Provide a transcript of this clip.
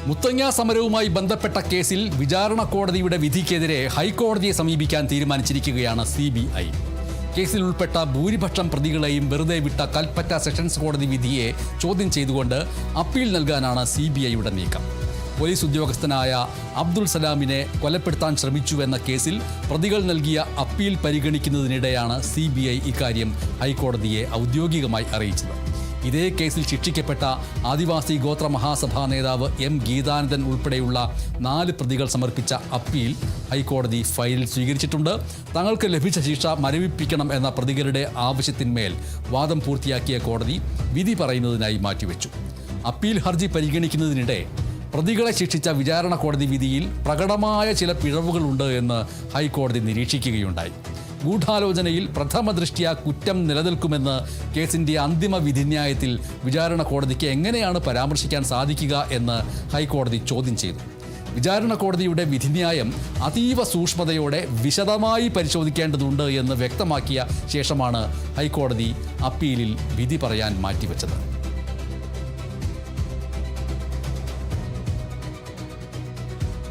മുത്തങ്ങ സമരവുമായി ബന്ധപ്പെട്ട കേസിൽ വിചാരണ കോടതിയുടെ വിധിക്കെതിരെ ഹൈക്കോടതിയെ സമീപിക്കാൻ തീരുമാനിച്ചിരിക്കുകയാണ് CBI. കേസിൽ ഉൾപ്പെട്ട ഭൂരിപക്ഷം പ്രതികളെയും വെറുതെ വിട്ട കൽപ്പറ്റ സെഷൻസ് കോടതി വിധിയെ ചോദ്യം ചെയ്തുകൊണ്ട് അപ്പീൽ നൽകാനാണ് CBIയുടെ നീക്കം. പോലീസ് ഉദ്യോഗസ്ഥനായ അബ്ദുൾ സലാമിനെ കൊലപ്പെടുത്താൻ ശ്രമിച്ചുവെന്ന കേസിൽ പ്രതികൾ നൽകിയ അപ്പീൽ പരിഗണിക്കുന്നതിനിടെയാണ് CBI ഇക്കാര്യം ഹൈക്കോടതിയെ ഔദ്യോഗികമായി അറിയിച്ചത്. ഇതേ കേസിൽ ശിക്ഷിക്കപ്പെട്ട ആദിവാസി ഗോത്ര മഹാസഭാ നേതാവ് M. ഗീതാനന്ദൻ ഉൾപ്പെടെയുള്ള 4 പ്രതികൾ സമർപ്പിച്ച അപ്പീൽ ഹൈക്കോടതി ഫയലിൽ സ്വീകരിച്ചിട്ടുണ്ട്. തങ്ങൾക്ക് ലഭിച്ച ശിക്ഷ മരവിപ്പിക്കണം എന്ന പ്രതികളുടെ ആവശ്യത്തിന്മേൽ വാദം പൂർത്തിയാക്കിയ കോടതി വിധി പറയുന്നതിനായി മാറ്റിവെച്ചു. അപ്പീൽ ഹർജി പരിഗണിക്കുന്നതിനിടെ പ്രതികളെ ശിക്ഷിച്ച വിചാരണ കോടതി വിധിയിൽ പ്രകടമായ ചില പിഴവുകളുണ്ട് എന്ന് ഹൈക്കോടതി നിരീക്ഷിക്കുകയുണ്ടായി. ഗൂഢാലോചനയിൽ പ്രഥമ ദൃഷ്ട്യാ കുറ്റം നിലനിൽക്കുമെന്ന് കേസിൻ്റെ അന്തിമ വിധിന്യായത്തിൽ വിചാരണ കോടതിക്ക് എങ്ങനെയാണ് പരാമർശിക്കാൻ സാധിക്കുക എന്ന് ഹൈക്കോടതി ചോദ്യം ചെയ്തു. വിചാരണ കോടതിയുടെ വിധിന്യായം അതീവ സൂക്ഷ്മതയോടെ വിശദമായി പരിശോധിക്കേണ്ടതുണ്ട് എന്ന് വ്യക്തമാക്കിയ ശേഷമാണ് ഹൈക്കോടതി അപ്പീലിൽ വിധി പറയാൻ മാറ്റിവെച്ചത്.